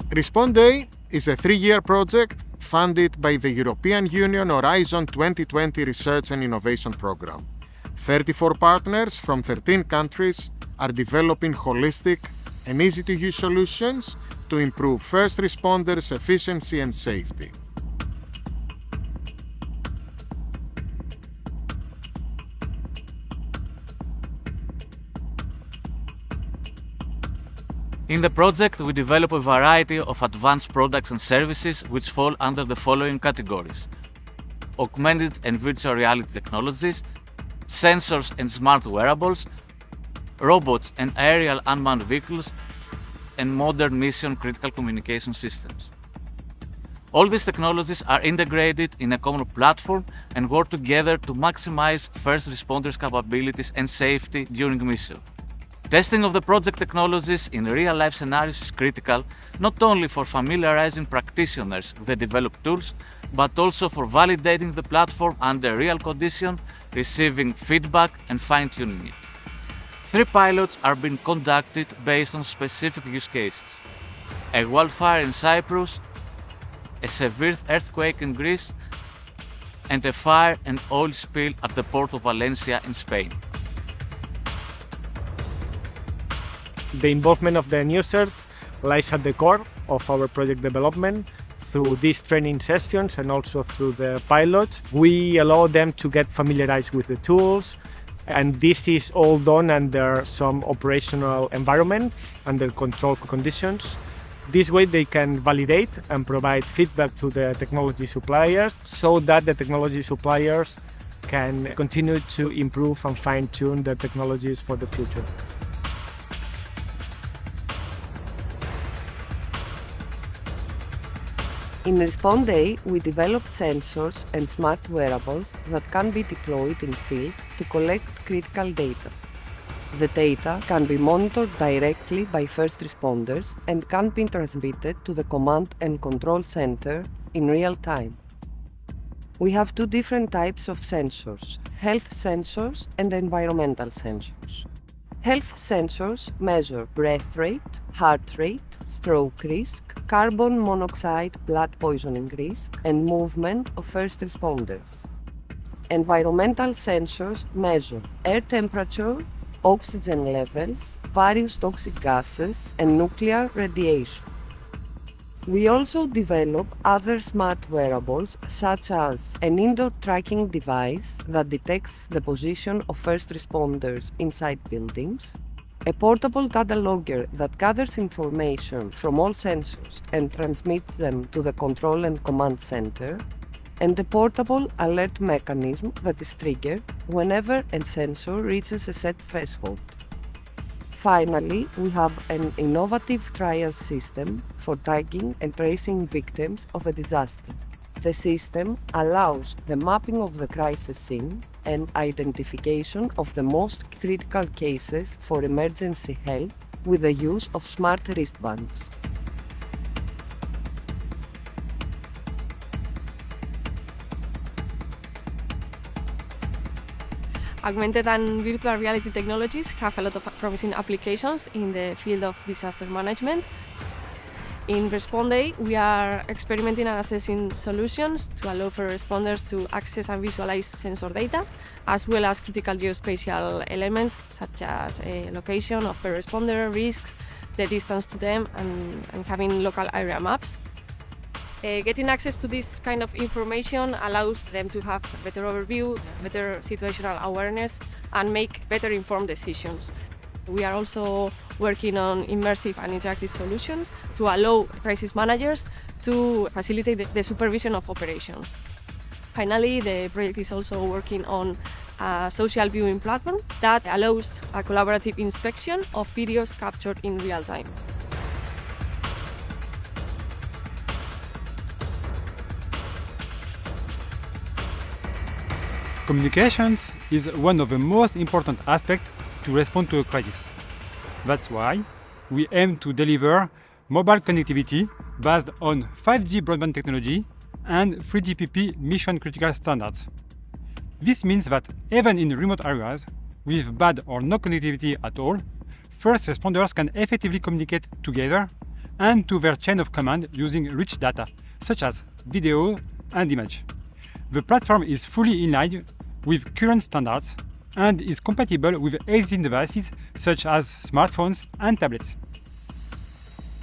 Responde is a 3-year project funded by the European Union Horizon 2020 Research and Innovation Programme. 34 partners from 13 countries are developing holistic and easy-to-use solutions to improve first responders' efficiency and safety. In the project, we develop a variety of advanced products and services which fall under the following categories: augmented and virtual reality technologies, sensors and smart wearables, robots and aerial unmanned vehicles, and modern mission-critical communication systems. All these technologies are integrated in a common platform and work together to maximize first responders' capabilities and safety during mission. Testing of the project technologies in real-life scenarios is critical, not only for familiarizing practitioners with the developed tools, but also for validating the platform under real conditions, receiving feedback and fine-tuning it. 3 pilots are being conducted based on specific use cases: a wildfire in Cyprus, a severe earthquake in Greece, and a fire and oil spill at the port of Valencia in Spain. The involvement of the users lies at the core of our project development. Through these training sessions and also through the pilots, we allow them to get familiarized with the tools, and this is all done under some operational environment, under controlled conditions. This way they can validate and provide feedback to the technology suppliers so that the technology suppliers can continue to improve and fine-tune the technologies for the future. In Responde, we develop sensors and smart wearables that can be deployed in field to collect critical data. The data can be monitored directly by first responders and can be transmitted to the command and control center in real time. We have 2 different types of sensors: health sensors and environmental sensors. Health sensors measure breath rate, heart rate, stroke risk, carbon monoxide blood poisoning risk, and movement of first responders. Environmental sensors measure air temperature, oxygen levels, various toxic gases, and nuclear radiation. We also develop other smart wearables, such as an indoor tracking device that detects the position of first responders inside buildings, a portable data logger that gathers information from all sensors and transmits them to the control and command center, and a portable alert mechanism that is triggered whenever a sensor reaches a set threshold. Finally, we have an innovative triage system for tagging and tracing victims of a disaster. The system allows the mapping of the crisis scene and identification of the most critical cases for emergency help with the use of smart wristbands. Augmented and virtual reality technologies have a lot of promising applications in the field of disaster management. In Responde, we are experimenting and assessing solutions to allow for responders to access and visualize sensor data, as well as critical geospatial elements such as location of a responder, risks, the distance to them, and having local area maps. Getting access to this kind of information allows them to have a better overview, better situational awareness, and make better informed decisions. We are also working on immersive and interactive solutions to allow crisis managers to facilitate the supervision of operations. Finally, the project is also working on a social viewing platform that allows a collaborative inspection of videos captured in real time. Communications is one of the most important aspects to respond to a crisis. That's why we aim to deliver mobile connectivity based on 5G broadband technology and 3GPP mission-critical standards. This means that even in remote areas with bad or no connectivity at all, first responders can effectively communicate together and to their chain of command using rich data, such as video and image. The platform is fully in line with current standards and is compatible with existing devices such as smartphones and tablets.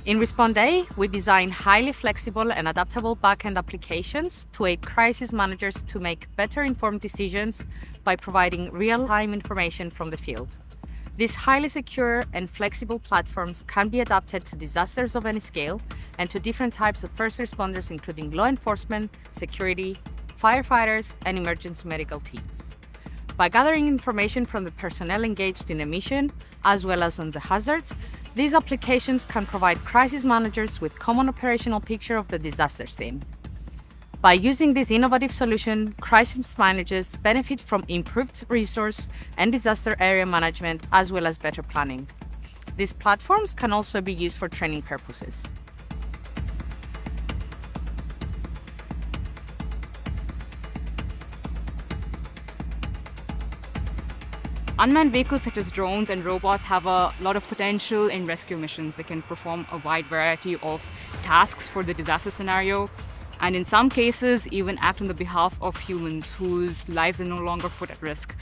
In Responde, we design highly flexible and adaptable backend applications to aid crisis managers to make better informed decisions by providing real-time information from the field. These highly secure and flexible platforms can be adapted to disasters of any scale and to different types of first responders, including law enforcement, security, firefighters, and emergency medical teams. By gathering information from the personnel engaged in a mission, as well as on the hazards, these applications can provide crisis managers with common operational picture of the disaster scene. By using this innovative solution, crisis managers benefit from improved resource and disaster area management, as well as better planning. These platforms can also be used for training purposes. Unmanned vehicles such as drones and robots have a lot of potential in rescue missions. They can perform a wide variety of tasks for the disaster scenario, and in some cases even act on the behalf of humans whose lives are no longer put at risk.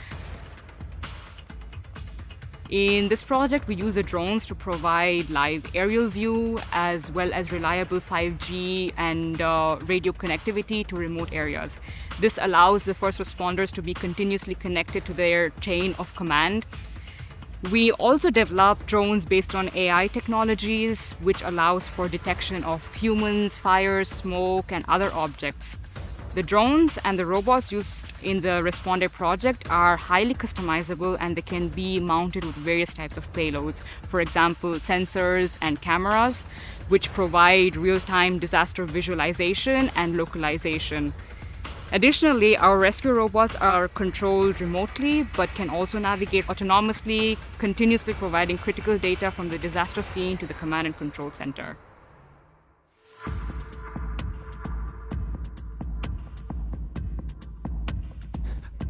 In this project, we use the drones to provide live aerial view as well as reliable 5G and radio connectivity to remote areas. This allows the first responders to be continuously connected to their chain of command. We also develop drones based on AI technologies, which allows for detection of humans, fires, smoke, and other objects. The drones and the robots used in the Responde project are highly customizable, and they can be mounted with various types of payloads. For example, sensors and cameras, which provide real-time disaster visualization and localization. Additionally, our rescue robots are controlled remotely, but can also navigate autonomously, continuously providing critical data from the disaster scene to the command and control center.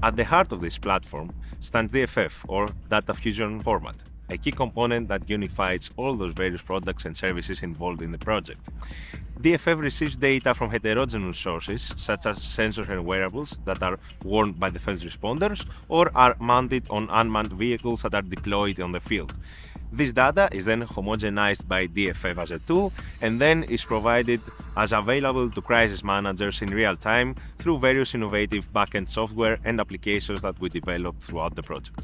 At the heart of this platform stands DFF, or Data Fusion Format, a key component that unifies all those various products and services involved in the project. DFF receives data from heterogeneous sources, such as sensors and wearables that are worn by the first responders or are mounted on unmanned vehicles that are deployed on the field. This data is then homogenized by DFF as a tool and then is provided as available to crisis managers in real time through various innovative backend software and applications that we developed throughout the project.